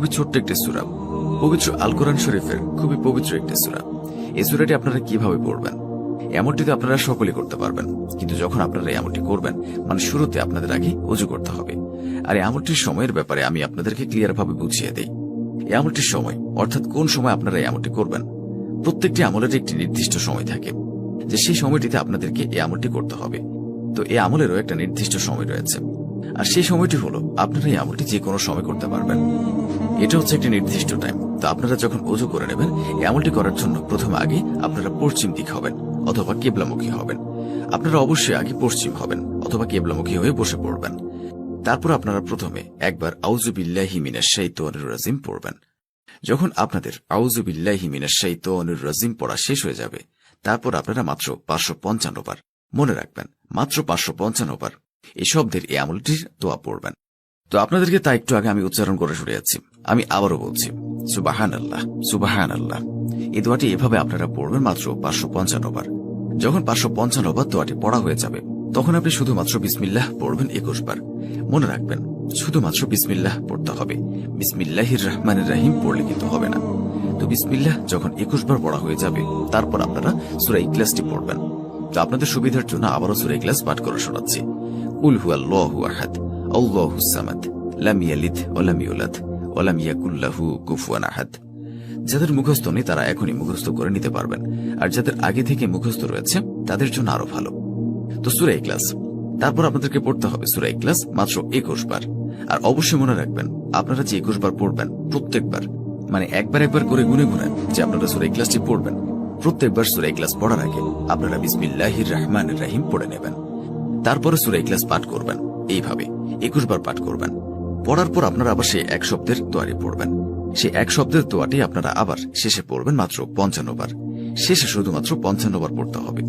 খুবই ছোট্ট একটি সূরা, পবিত্র আল কোরআন শরীফের খুবই পবিত্র একটি সূরা। এই সূরাটি আপনারা কিভাবে পড়বেন? এমনটি তো আপনারা সকলেই করতে পারবেন, কিন্তু যখন আপনারা এই আমলটি করবেন, মানে শুরুতে আপনাদের আগে ওযু করতে হবে। আর এই আমলটির সময়ের ব্যাপারে আমি আপনাদেরকে ক্লিয়ার ভাবে বুঝিয়ে দেই। এই আমলটির সময়, অর্থাৎ কোন সময় আপনারা এই আমলটি করবেন, প্রত্যেকটি আমলের একটি নির্দিষ্ট সময় থাকে, যে সেই সময়টিতে আপনাদেরকে এই আমলটি করতে হবে। তো এই আমলেরও একটা নির্দিষ্ট সময় রয়েছে, আর সেই সময়টি হলো আপনারা এই আমলটি যে কোনো সময় করতে পারবেন। এটা হচ্ছে একটি নির্দিষ্ট টাইম। তো আপনারা যখন ওযু করে নেবেন, এই আমলটি করার জন্য প্রথমে আগে আপনারা পশ্চিম দিক হবেন অথবা কিবলামুখী হবেন। আপনারা অবশ্যই আগে পশ্চিম হবেন অথবা কিবলামুখী হয়ে বসে পড়বেন। তারপর আপনারা প্রথমে একবার আউযু বিল্লাহি মিনাশ শাইতানির রাজিম পড়বেন। যখন আপনাদের আউযু বিল্লাহি মিনাশ শাইতানির রাজিম পড়া শেষ হয়ে যাবে, তারপর আপনারা মাত্র 555 বার, মনে রাখবেন মাত্র 555 বার এই শব্দের এই আমলটির দোয়া পড়বেন। তো আপনাদেরকে তা একটু আগে আমি উচ্চারণ করে শুনিয়েছি, আমি আবারও বলছি, সুবহানাল্লাহ সুবহানাল্লাহ। এই দোয়াটি এভাবে আপনারা পড়বেন মাত্র 555 বার। যখন 555 বার দোয়াটি পড়া হয়ে যাবে, তখন আপনি শুধুমাত্র বিসমিল্লাহ পড়বেন 21 বার। মনে রাখবেন শুধুমাত্র বিসমিল্লাহ পড়তে হবে, বিসমিল্লাহির রহমানির রহিম পড়লে কিন্তু হবে না। তো বিসমিল্লাহ যখন 21 বার পড়া হয়ে যাবে, তারপর আপনারা সূরা ইখলাসটি পড়বেন। তো আপনাদের সুবিধার জন্য আবারও সূরা ইখলাস পাঠ করে শোনাচ্ছি। কুল হুয়াল্লাহু আহাদ আল্লাহুস সামাদ লাম ইয়ালিদ ওয়া লাম ইউলাদ ওয়া লাম ইয়াকুল লাহু কুফুয়ান আহাদ। যাদের মুখস্থ নেই তারা এখনই মুখস্থ করে নিতে পারবেন, আর যাদের আগে থেকে মুখস্থ রয়েছে তাদের জন্য আরো ভালো। তো সূরা ইখলাস, তারপর আপনাদেরকে পড়তে হবে সূরা ইখলাস মাত্র 21 বার। আর অবশ্যই মনে রাখবেন, আপনারা যে 21 বার পড়বেন, প্রত্যেকবার মানে একবার একবার করে গুনে গুনে যে আপনারা সূরা ইখলাসটি পড়বেন, প্রত্যেকবার সূরা ইখলাস পড়ার আগে আপনারা বিসমিল্লাহির রহমানির রহিম পড়ে নেবেন। তারপরে সূরা ইখলাস পাঠ করবেন, এইভাবে 21 বার পাঠ করবেন। পড়ার পর আপনারা আবার সেই এক শব্দের দোয়াটি পড়বেন। সেই এক শব্দের দোয়াটি আপনারা আবার শেষে পড়বেন মাত্র 55 বার। শেষে শুধুমাত্র 55 বার পড়তে হবে।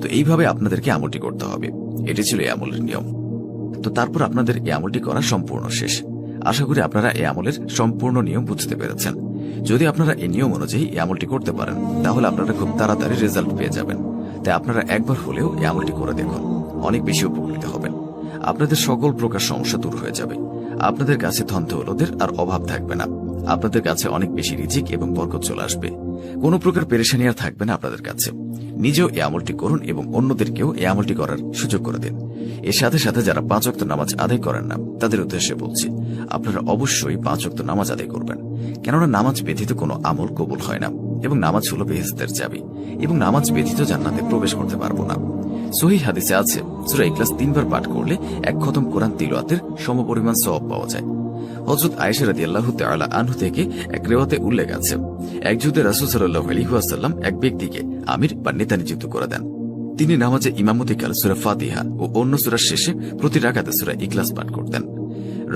তো এইভাবে আপনাদেরকে আমলটি করতে হবে। এটি ছিল এই আমলের নিয়ম। তো তারপর আপনাদের এই আমলটি করা সম্পূর্ণ শেষ। আশা করি আপনারা এই আমলের সম্পূর্ণ নিয়ম বুঝতে পেরেছেন। যদি আপনারা এই নিয়ম অনুযায়ী এই আমলটি করতে পারেন, তাহলে আপনারা খুব তাড়াতাড়ি রেজাল্ট পেয়ে যাবেন। তাই আপনারা একবার হলেও এই আমলটি করে দেখুন, অনেক বেশি উপকৃত হবেন। আপনাদের সকল প্রকার সমস্যা দূর হয়ে যাবে। আপনাদের কাছে ধন দৌলতের আর অভাব থাকবে না। আপনাদের কাছে অনেক বেশি রিজিক এবং বরকত চলে আসবে। কোনো প্রকার পেরেশানি আর থাকবে না আপনাদের কাছে। নিজেও এই আমলটি করুন এবং অন্যদেরকেও এই আমলটি করার সুযোগ করে দিন। এর সাথে সাথে যারা 5 ওয়াক্ত নামাজ আদায় করেন না, তাদের উদ্দেশ্যে বলছি, আপনারা অবশ্যই 5 ওয়াক্ত নামাজ আদায় করবেন। কেননা নামাজ ব্যতীত কোনো আমল কবুল হয় না, এবং নামাজ হলো বেহেশতের চাবি, এবং নামাজ ব্যতীত জান্নাতে প্রবেশ করতে পারবো না। সহিহ হাদিসে আছে, সূরা ইখলাস 3 বার পাঠ করলে 1 খতম কোরআন তিলাওয়াতের সমপরিমাণ সওয়াব পাওয়া যায়। হযরত আয়েশা রাদিয়াল্লাহু তাআলা আনহা থেকে এক রিওয়ায়াতে উল্লেখ আছে, এক যুদ্ধে রাসূল সাল্লাল্লাহু আলাইহি ওয়াসাল্লাম এক ব্যক্তিকে আমির বা নেতা নিযুক্ত করে দেন। তিনি নামাজে ইমামতিকালে সূরা ফাতিহা ও অন্য সূরার শেষে প্রতি রাকাতে সূরা ইখলাস পাঠ করতেন।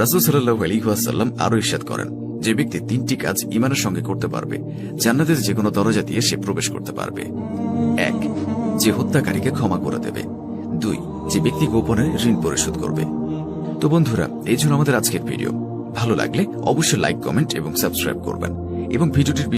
রাসূল সাল্লাল্লাহু আলাইহি ওয়াসাল্লাম আরো ইরশাদ করেন, যে ব্যক্তি 3টি কাজ ঈমানের সঙ্গে করতে পারবে, জান্নাতের যে কোনো দরজা দিয়ে সে প্রবেশ করতে পারবে। 1. যে হত্যাকারীকে ক্ষমা করে দেবে। 2. যে ব্যক্তি গোপনে ঋণ পরিশোধ করবে। তো বন্ধুরা, এই ছিল আমাদের আজকের ভিডিও। ভালো লাগলে অবশ্যই লাইক, কমেন্ট এবং সাবস্ক্রাইব করবেন, এবং ভিডিওটির